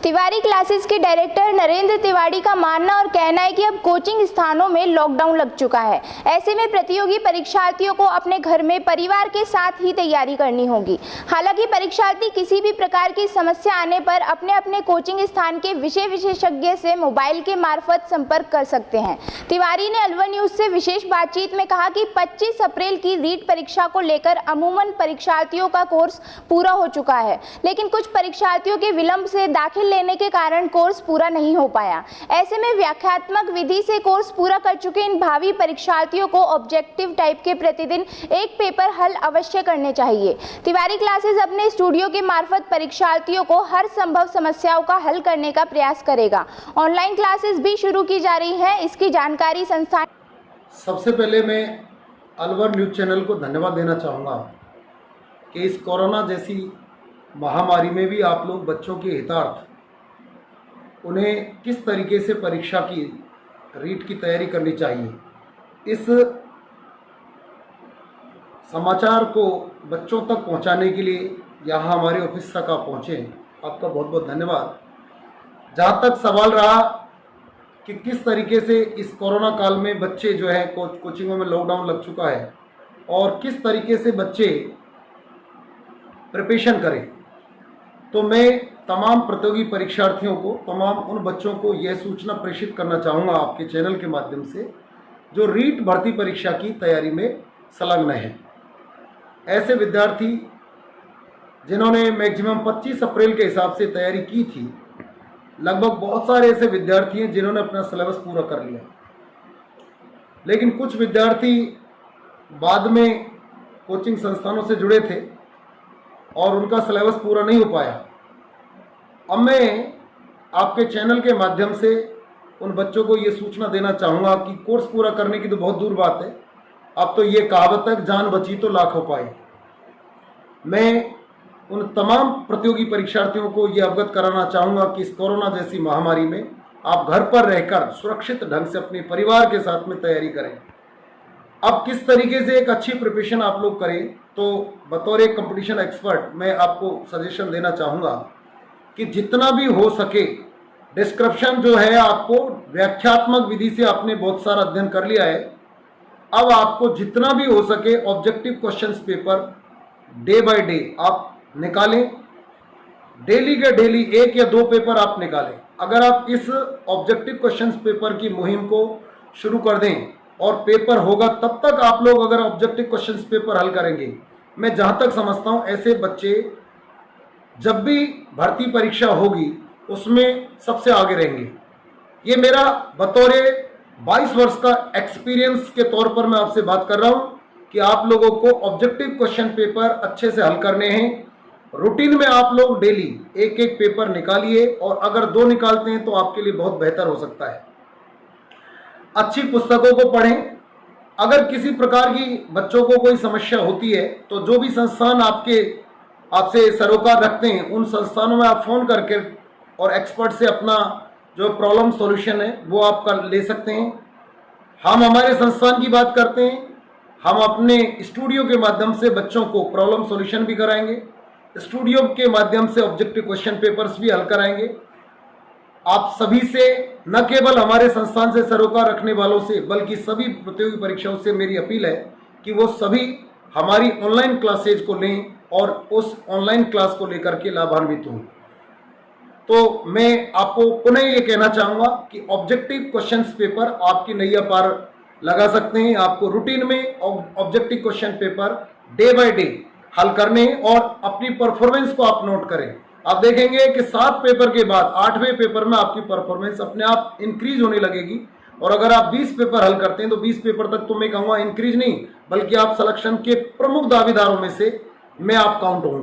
Tiwari classes के director Narendra Tiwari का मानना और कहना है कि अब कोचिंग स्थानों में लॉकडाउन लग चुका है। ऐसे में प्रतियोगी परीक्षार्थियों को अपने घर में परिवार के साथ ही तैयारी करनी होगी। हालांकि परीक्षार्थी किसी भी प्रकार की समस्या आने पर अपने अपने कोचिंग स्थान के विषय विशेषज्ञ से मोबाइल के मार्फत संपर्क कर सकते हैं। तिवारी ने अलवर न्यूज से विशेष बातचीत में कहा कि 25 अप्रैल की रीट परीक्षा को लेकर अमूमन परीक्षार्थियों का कोर्स पूरा हो चुका है, लेकिन कुछ परीक्षार्थियों के विलंब से दाखिल लेने के कारण कोर्स पूरा नहीं हो पाया। ऐसे में व्याख्यात्मक विधि से कोर्स पूरा कर चुके इन भावी परीक्षार्थियों को ऑब्जेक्टिव टाइप के प्रतिदिन एक पेपर हल अवश्य करने चाहिए। तिवारी क्लासेस अपने स्टूडियो के मार्फत परीक्षार्थियों को हर संभव समस्याओं का हल करने का प्रयास करेगा। ऑनलाइन क्लासेस भी शुरू की जा रही है, इसकी जानकारी संस्थान। सबसे पहले मैं अलवर न्यूज चैनल को धन्यवाद देना चाहूँगा कि इस कोरोना जैसी महामारी में भी आप लोग बच्चों के हितार्थ उन्हें किस तरीके से परीक्षा की रीट की तैयारी करनी चाहिए, इस समाचार को बच्चों तक पहुंचाने के लिए यहाँ हमारे ऑफिस तक आप पहुँचे, आपका बहुत बहुत धन्यवाद। जहाँ तक सवाल रहा कि किस तरीके से इस कोरोना काल में बच्चे जो है कोचिंगों में लॉकडाउन लग चुका है और किस तरीके से बच्चे प्रिपरेशन करें, तो मैं तमाम प्रतियोगी परीक्षार्थियों को, तमाम उन बच्चों को यह सूचना प्रेषित करना चाहूँगा आपके चैनल के माध्यम से जो रीट भर्ती परीक्षा की तैयारी में संलग्न है। ऐसे विद्यार्थी जिन्होंने मैक्सिमम 25 अप्रैल के हिसाब से तैयारी की थी, लगभग बहुत सारे ऐसे विद्यार्थी हैं जिन्होंने अपना सिलेबस पूरा कर लिया, लेकिन कुछ विद्यार्थी बाद में कोचिंग संस्थानों से जुड़े थे और उनका सिलेबस पूरा नहीं हो पाया। अब मैं आपके चैनल के माध्यम से उन बच्चों को ये सूचना देना चाहूँगा कि कोर्स पूरा करने की तो बहुत दूर बात है, अब तो ये कहावत है जान बची तो लाख हो पाए। मैं उन तमाम प्रतियोगी परीक्षार्थियों को ये अवगत कराना चाहूँगा कि इस कोरोना जैसी महामारी में आप घर पर रहकर सुरक्षित ढंग से अपने परिवार के साथ में तैयारी करें। अब किस तरीके से एक अच्छी प्रिपरेशन आप लोग करें, तो बतौर एक कंपटीशन एक्सपर्ट मैं आपको सजेशन देना चाहूँगा कि जितना भी हो सके डिस्क्रिप्शन जो है आपको व्याख्यात्मक विधि से आपने बहुत सारा अध्ययन कर लिया है, अब आपको जितना भी हो सके objective questions paper day by day आप निकालें। डेली के डेली 1 या 2 पेपर आप निकालें। अगर आप इस ऑब्जेक्टिव क्वेश्चंस पेपर की मुहिम को शुरू कर दें और पेपर होगा तब तक आप लोग अगर ऑब्जेक्टिव क्वेश्चंस पेपर हल करेंगे, मैं जहाँ तक समझता हूँ ऐसे बच्चे जब भी भर्ती परीक्षा होगी उसमें सबसे आगे रहेंगे। ये मेरा बतौर 22 वर्ष का एक्सपीरियंस के तौर पर मैं आपसे बात कर रहा हूँ कि आप लोगों को ऑब्जेक्टिव क्वेश्चन पेपर अच्छे से हल करने हैं। रूटीन में आप लोग डेली 1-1 पेपर निकालिए और अगर 2 निकालते हैं तो आपके लिए बहुत बेहतर हो सकता है। अच्छी पुस्तकों को पढ़ें। अगर किसी प्रकार की बच्चों को कोई समस्या होती है तो जो भी संस्थान आपसे सरोकार रखते हैं उन संस्थानों में आप फ़ोन करके और एक्सपर्ट से अपना जो प्रॉब्लम सॉल्यूशन है वो आप कर ले सकते हैं। हम हमारे संस्थान की बात करते हैं, हम अपने स्टूडियो के माध्यम से बच्चों को प्रॉब्लम सॉल्यूशन भी कराएंगे, स्टूडियो के माध्यम से ऑब्जेक्टिव क्वेश्चन पेपर्स भी हल कराएंगे। आप सभी से, न केवल हमारे संस्थान से सरोकार रखने वालों से बल्कि सभी प्रतियोगी परीक्षाओं से मेरी अपील है कि वो सभी हमारी ऑनलाइन क्लासेज को लें और उस ऑनलाइन क्लास को लेकर के लाभान्वित हों। तो मैं आपको पुनः ये कहना चाहूँगा कि ऑब्जेक्टिव क्वेश्चंस पेपर आपकी नैया पार लगा सकते हैं। आपको रूटीन में objective question paper day by day हल करने और अपनी परफॉर्मेंस को आप नोट करें। आप देखेंगे कि 7 पेपर के बाद 8वें पेपर में आपकी परफॉर्मेंस अपने आप इंक्रीज होने लगेगी और अगर आप 20 पेपर हल करते हैं तो 20 पेपर तक तो मैं कहूँगा इंक्रीज नहीं बल्कि आप सिलेक्शन के प्रमुख दावेदारों में से मैं आप काउंट होंगे।